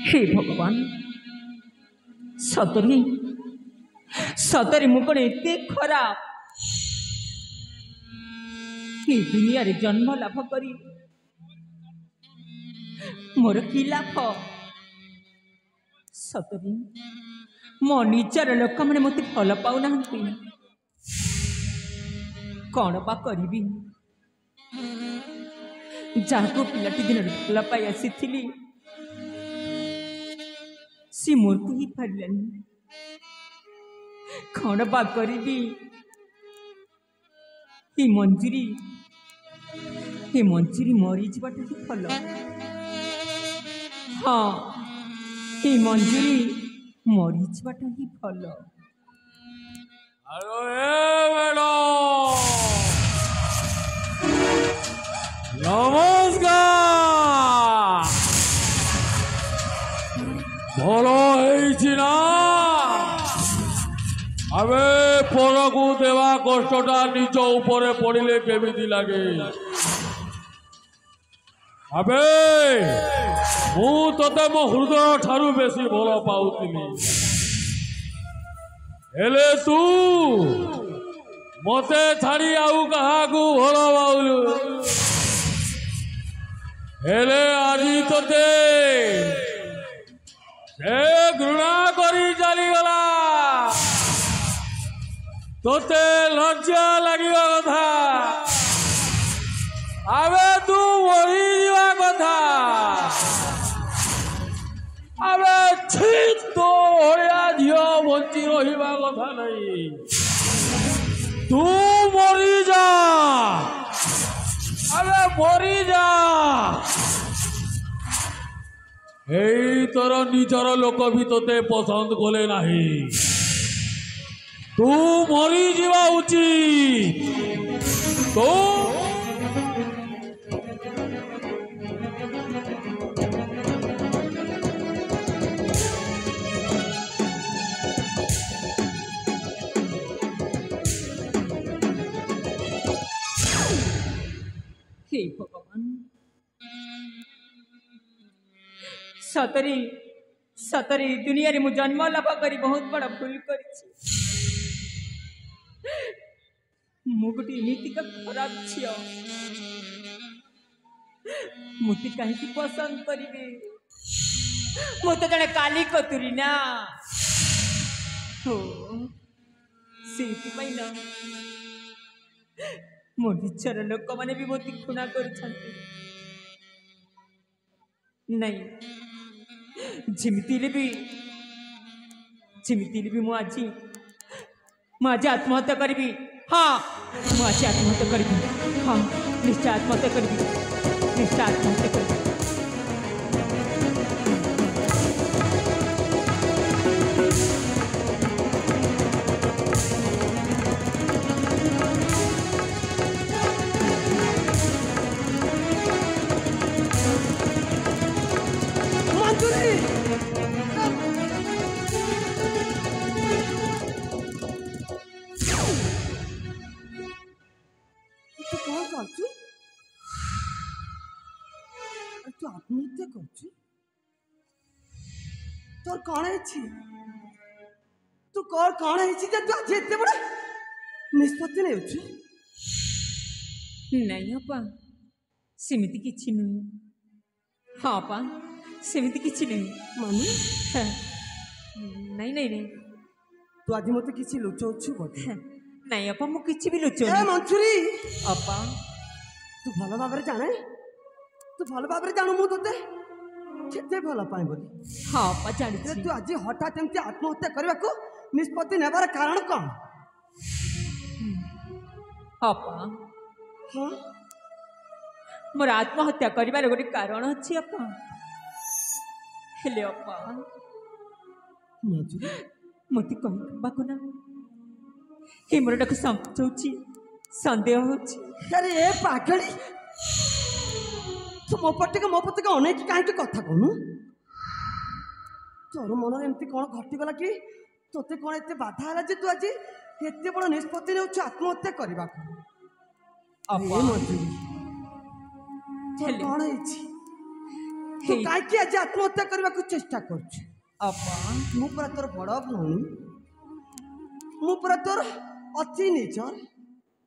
हे भगवान सतरे सतरे मु कौन एते खराब ये दुनिया रे जन्म लाभ करी मोर की लाभ सतरे मो निजर लोक मैंने मत भल पाऊना कौन बा करी जहाँ पिलाटी दिन भल पाई आसी सी मोर को ही पारानी कौन बा करी ही मंजूरी मरी जावाटा ही भल हाँ ही मंजूरी मरी जावाटा ही भल नमस्कार भलो ना अबे पर को देवा कष्टा निज ऊपर पड़े केमी लगे अबे मु ते मो हृदय ठारू बेसी भल पाऊली हेले तू मते छाड़ी आउ कहा भल पाऊलु हेले आज ते घृणा करी चलीगला तोते लज्जा लगे कथा अबे तू मरी जा कथा अबे ठीक तो झील बंची रहा कथा नहीं तू मरी जा अबे मरी जा तोर निजर लोक भी तोते पसंद कले नहीं तू मरी जीवा उचित तो हे भगवान सतरी सतरी दुनिया रे मु जन्म लाभ करी बहुत बड़ा भूल कर मु गोटे एमितिका खराब झील मुझे कहीं पसंद करेंगे मु तो जड़े काली कतुरी ना हो से ना मो निजर लोक मैंने भी मत खुणा कर नहीं जिमितिले भी मु आज आत्महत्या करी हाँ मुझे आत्महत्या करी हाँ निश्चय आत्महत्या करी निश्चय आत्महत्या करी आत्महत्या तोर कौन है तू कौन है तू आज एत बड़ा निष्पत्ति नहीं अपा सेमिति किछि नहीं हाँ अपा सेमिति किछि नहीं मानी नहीं नहीं नहीं तू आज मत किछि लुचौछु बोधे नहीं अपा मु किछि भी लुचौ ए मंचुरी अपा तू भल भाव जाने तू भल भाव जानू मु तोते केते भल पाए बोली हाँ अपा जानी तू आज हठात एमती आत्महत्या करने को निष्पत्ति नेबार कारण कौन अपा हाँ मोर आत्महत्या करिबार गोटे कारण अछि अपा हेले अपा मत कहबाको ना हे मोर डाक समझौछि संदेह होछि अरे ए पागली तू मो पटे के अनेक कहीं कथा कहनु तोर मन एमती कौन घटीगला कि तोते कौन एत बाधा है जे तू आज एत बड़ निष्पत्ति ने आत्महत्या करने कौन तू कहीं आज आत्महत्या करने को चेष्टा कर अपा मु पूरा तोर बड़ भौणी मु पूरा तोर अति निजर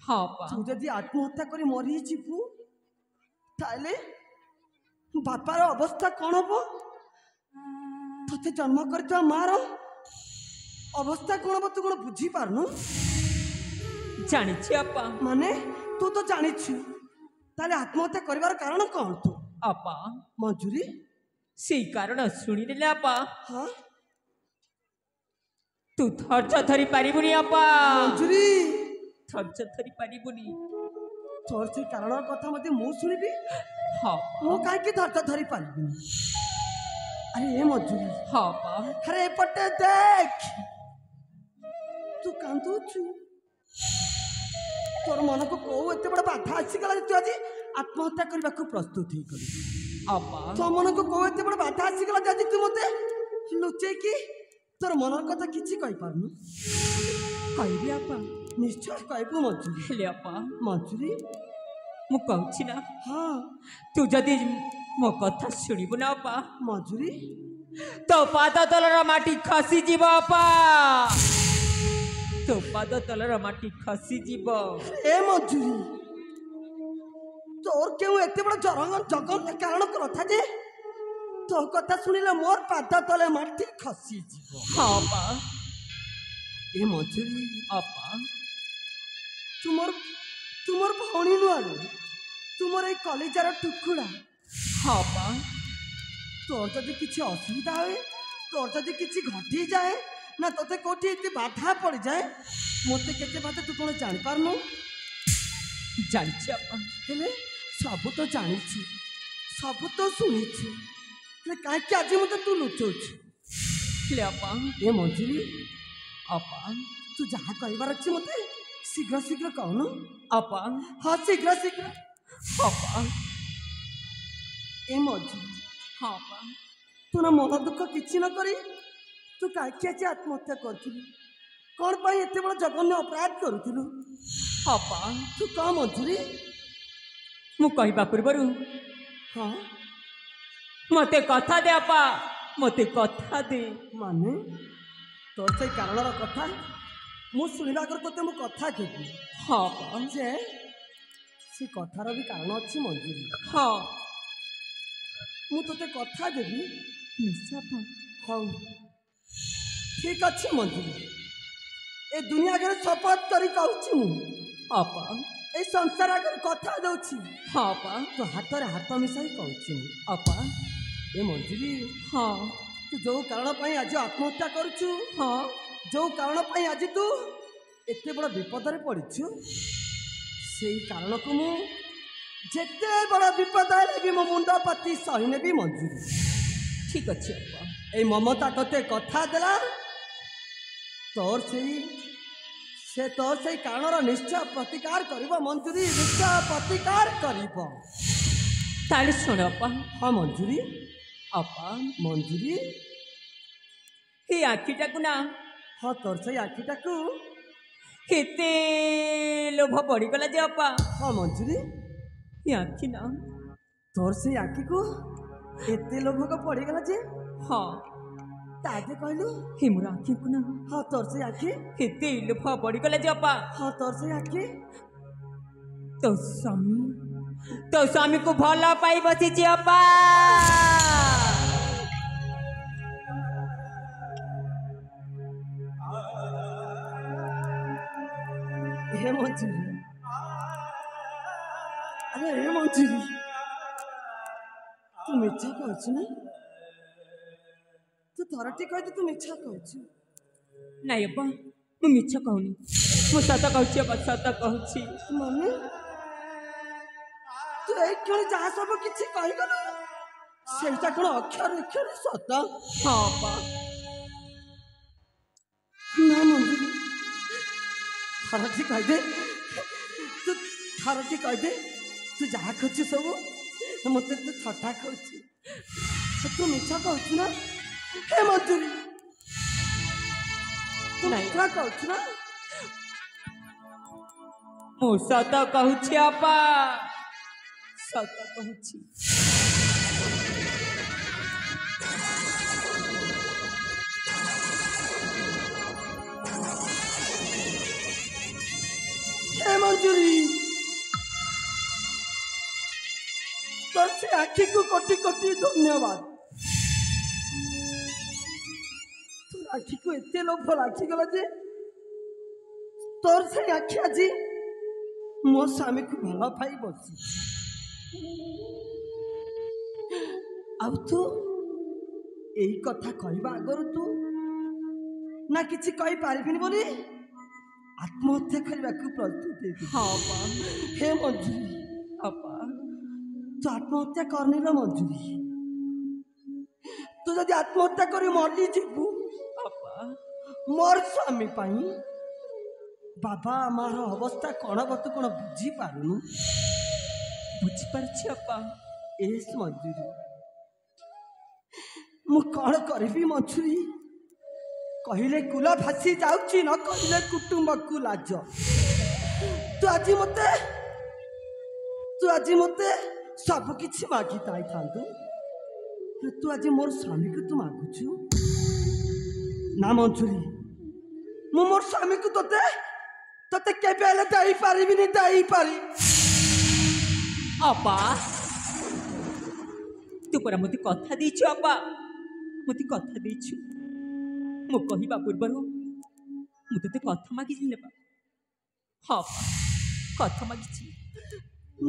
हाँ अपा तू जदि आत्महत्या कर मरी जीवु ताले बापार अवस्था कौन हम ते जन्म कर मार अवस्था कौन हम तू कौन बुझी पारनु जानी अपा माने तू तो जानी ताले आत्महत्या कर कारण कौन तू अपा मंजूरी से कारण शुणी देले अपा हाँ तू धैर्य धरी पारिबुनी अपा मंजूरी धैर्य धरी पारिबुनी तोर से कारण कथा मते मु सुनिबी हाँ मु काहे की धैर्य धरी पारिबी अरे ए मंजूरी हाँ अपा अरे पटे देख तू कांदू छु तोर मन को को एते बड़ा बाधा आसी गला तू आज आत्महत्या करबा को प्रस्तुत ही करी अपा तो मन को को एते बड़ा बाधा आसी गला आज तू मते लुचे की तोर मन कथा किछि कहि पारनु कहबी अपा निश्चय कहबू मंजूरी हेले अपा मंजूरी मु कहछि ना हाँ तू जदि मो कथा शुणिबु ना अपा मंजूरी तो पाद तलर माटी खसी जीव अपा तो पाद तलर माटी खसी जीव ए मंजूरी तोर क्यों एते बड़ा जगन कारण कथा जे तो कथा सुनिले मोर पाद तले माटी खसी जीव हाँ अपा ए मंजूरी अपा तुमर भौणी नुआनु तुमर ए कलेजार टुकुड़ा हाँ अपा तोर जदि किछि असुविधा हुए तोर जदि किछि घटी जाए ना तोते कोठी एते बाधा पड़ जाए मते केते बात तू कोन जानि पारनु जानिछि अपा हेले सब तो जानिछि सब तो सुनिछि हेले काहे कि आज मते तू लुचौछि हेले अपा ए मंजूरी अपा तू जहाँ कहबार अछि मते शीघ्र शीघ्र कहनु अपा हाँ शीघ्र शीघ्र अपा ए मंजूरी हाँ अपा तू ना मन दुख किछि न करी तू काहे आज आत्महत्या करथिलु कौन पाई एते बड़ा जघन्य अपराध करुथिलु अपा तू कह मंजूरी मु कहबा पूर्वरु हाँ मते कथा दे अपा मते कथा दे माने तोर से कारण कथा मु सुनिबा कर तोते मु कथा केबी हाँ अपा जे से कथार भी कारण अछि मंजूरी हाँ मु तोते कथा देबी निश्चय अपा हाँ ठीक अच्छे मंजूरी ए दुनिया के शपथ करी कहूँ मु अपा ए संसार आगे कथा दउछि हाँ अपा तो हाथ रे हाथ मिसाई कहूँ अपा ए मंजूरी हाँ तू जो कारण पाई आज आत्महत्या करुछु हाँ जो कारण पाई आज तू एते बड़ा विपद रे पड़िछु सेही कारण को मु जेते बड़ा विपद आले भी मो मुंडा पति सहिने भी मंजूरी ठीक अच्छे अपा ए ममता तते कथा देला तोर से तोर से कारण निश्चय प्रतिकार करिबो मंजूरी निश्चय प्रतिकार करिबो ताले सुन अपा हाँ मंजूरी अपा मंजूरी हे आखिटा को ना हाँ तोर से आखिटा को केते लोभ पड़ी गला जे अपा हाँ मंजूरी हे आखि ना तोर से आखि को एते लोभ को पड़ी गला जे हाँ ताजे कहलु हे मोर आखि को ना हाँ तोर से आखि केते लोभ पड़ी गला जे अपा हाँ तोर से आखि तो स्वामी को भला पाई बसी जे अपा हे मंजूरी अरे हे मंजूरी तू मिछा कहछु ना तू थरटी कह तू मिछा कहछु नहीं अपा मु मिछ कहूनी मु सत कहछि अपा सत कहछि मम्मी तू एक क्षण जहाँ सब किसी कहीगलु सेटा कौन अक्षर अक्षर सत हाँ अपा ना मंजूरी थरटी कह दे तू थरटी कह दे तू जहाँ खोजु सब मत तू थटा खोजु तू मिछा कहछु ना हे मंजूरी तू मिछा कहछु ना मु सत कहछि अपा सत कहछि मंजूरी तो से आखि को कोटि कोटि धन्यवाद तो आखि को एते लोभ लागी गला जे तोर से आखि आज मो स्वामी को भल पाई बसी अब तू यही कथा कहवा आगर तू ना किसी कही पारिबिनी बोली आत्महत्या करने को प्रस्तुत हाँ हे मंजूरी अपा तू आत्महत्या करने ला मंजूरी तू जब आत्महत्या कर मरी जीवु अपा मोर स्वामी पाई बाबा आमार अवस्था कौन हम तू कौन बुझी पारुनु बुझी पारछि अपा एस मंजूरी मु कौन करी मंजूरी कहले कुला फासी जाऊची न कहले कुटुंब को लाज तू आज मते सब किछि मागी ताई थांतु तू आज मोर स्वामी को तू मागुछु ना मंजूरी मु मोर स्वामी को तोते तोते केबे हेले दाई पारिबिनी दाई पारी अपा तू परा मते कथा देछु अपा मते कथा देछु मु कहवा पूर्वर मु ते कथा मागी नेबा हाँ कथा मागी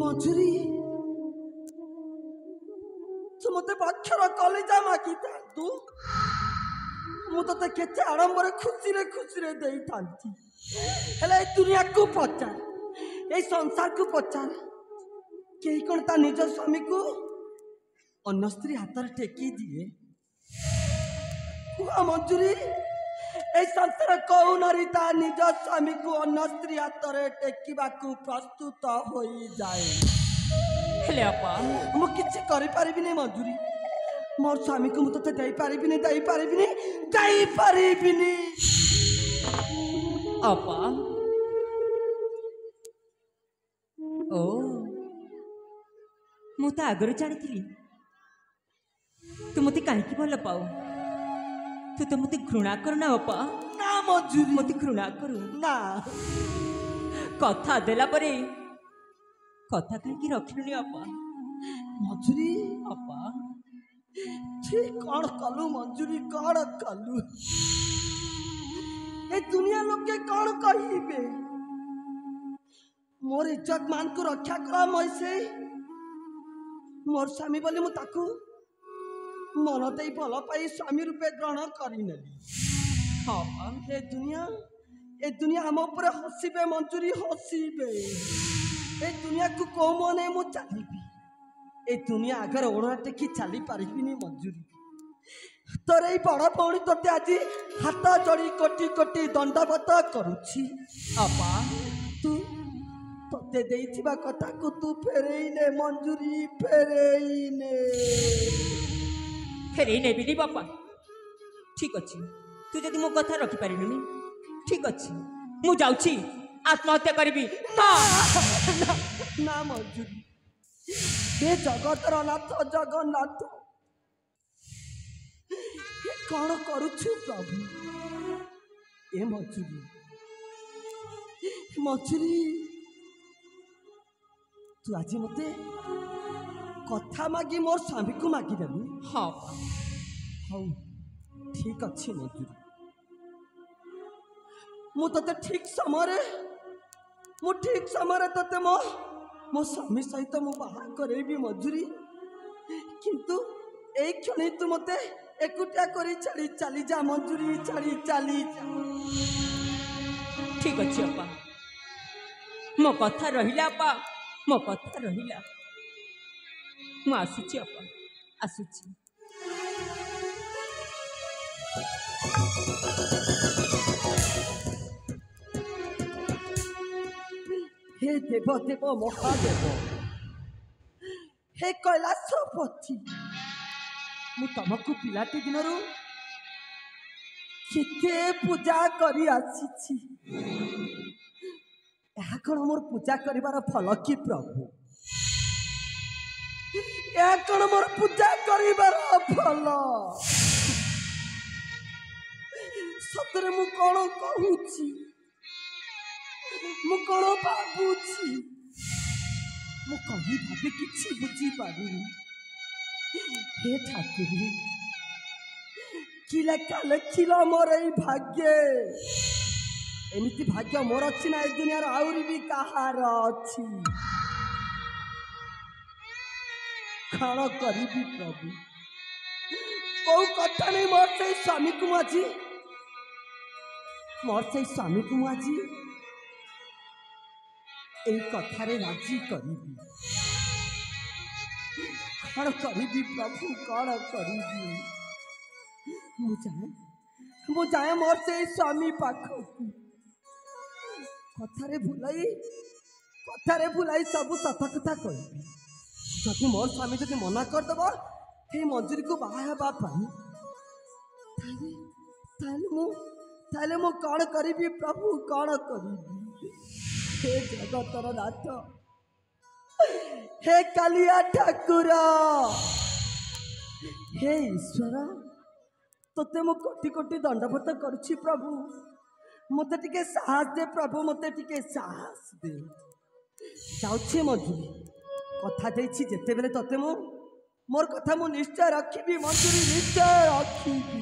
मंजूरी तू मते बक्षर कलेजा मागी तू मु तो केते आडंबर खुशी रे देई थांती हेले दुनिया को पचार ए संसार को पचार केही कोन ता निज स्वामी को अन्य स्त्री हाथ टेकी दिए मंजूरी ए संसार कौ नारी ता निज स्वामी को अन्य स्त्री हाथ टेकिबा को प्रस्तुत हो जाए हेले अपा मु किछि करि पारिबिनी मंजूरी मोर स्वामी को मुझे दे पारिबिनी अपा ओ मु तो आगर जानी तू मत कहीं भल पाऊ तू तो मत घृणा करना अपा ना मंजूरी मत घृणा करू ना कथा देला परे कथा कहीं रखलुनी अपा मंजूरी अपा ठीक कौन कलु मंजूरी कौन कलु ए दुनिया लोग के कौन कहिबे मोर इज्जत मान को रक्षा करा मैसे मोर स्वामी बोली मु ताकू मन दे भल पाई स्वामी रूपे ग्रहण करिनेली हाँ ए दुनिया हम ऊपर हसीबे मंजूरी हसीबे ए दुनिया को को मने मु चलीबी ए दुनिया आगर ओढ़ा टेकी चली पारिबिनी मंजूरी तोर ये बड़ भौणी तोते आज हाथ जोड़ी कोटि कोटि दंडवत करुछि अपा तू तोते देइथिबा कथा को तू फेरेइने मंजूरी फेरेइने बिनी बापा ठीक अच्छे तू जदि मो कथा रखी पारिलुनी ठीक अच्छे मु जाउछि आत्महत्या करिबी ना ना, ना मंजूरी हे जगतर नाथ जगन्नाथ कौन करुछु प्रभु ए मंजूरी तू आज मते कथा मागी मोर स्वामी को मागी देलु हाँ हाँ ठीक अच्छे मंजूरी मु तते ठीक समय तते मो स्वामी सहित मु बाहा करेबी मंजूरी किंतु ए क्षणी तू मते एकुटिया करी चली जा मंजूरी चली जा ठीक अच्छे अपा मो कथा रहिला अपा मो कथा रहिला मु आसुची अपा आसुची हे देव देव महादेव हे कैलाशपति मु तुमको पिलाटी दिन केते पूजा करी आसी कौन मोर पूजा करिवार फल कि प्रभु कौन मोर पूजा करिवार फल सतरे मु कौन कहूची ମୁଁ କ'ଣ ଭାବୁଛି ମୁଁ କହି ଭାବି କିଛି ବୁଝିପାରୁନି। हे ଠାକୁର କି ଲେଖା ଲେଖିଲ ମୋର ଏଇ ଭାଗ୍ୟ। ଏମିତି ଭାଗ୍ୟ ମୋର ଅଛି ନା ଏ ଦୁନିଆର ଆହୁରି ବି କାହାର ଅଛି? କ'ଣ କରିବି ପ୍ରଭୁ? କୋଉ କଥା ନେଇ ମୋର ସେଇ ସ୍ୱାମୀକୁ ମୁଁ ଆଜି ଏଇ କଥାରେ ରାଜି କରିବି। କ'ଣ କରିବି ପ୍ରଭୁ, କ'ଣ କରିବି? ମୁଁ ଯାଏ ମୋର ସେଇ ସ୍ୱାମୀ ପାଖକୁ। କଥାରେ ଭୁଲାଇ ସବୁ ସତ କଥା କହିବି। ଯଦି ମୋର ସ୍ୱାମୀ ଯଦି ମନା କରିଦେବ ଏଇ ମଞ୍ଜୁରୀକୁ ବାହା ହେବା ପାଇଁ, ତାହେଲେ ମୁଁ କ'ଣ କରିବି ପ୍ରଭୁ, କ'ଣ କରିବି? हे ଜଗତର ନାଥ, हे କାଳିଆ ଠାକୁର, हे ଈଶ୍ୱର, ତୋତେ ମୁଁ କୋଟି କୋଟି ଦଣ୍ଡବତ କରୁଛି ପ୍ରଭୁ। ମୋତେ ଟିକେ ସାହସ ଦେ ପ୍ରଭୁ, ମୋତେ ଟିକେ ସାହସ ଦେ। ଯାଉଛି ମଞ୍ଜୁରୀ, କଥା ଦେଇଛି ଯେତେବେଳେ ତୋତେ ମୁଁ ମୋର କଥା ମୁଁ ନିଶ୍ଚୟ ରଖିବି ମଞ୍ଜୁରୀ, ନିଶ୍ଚୟ ରଖିବି।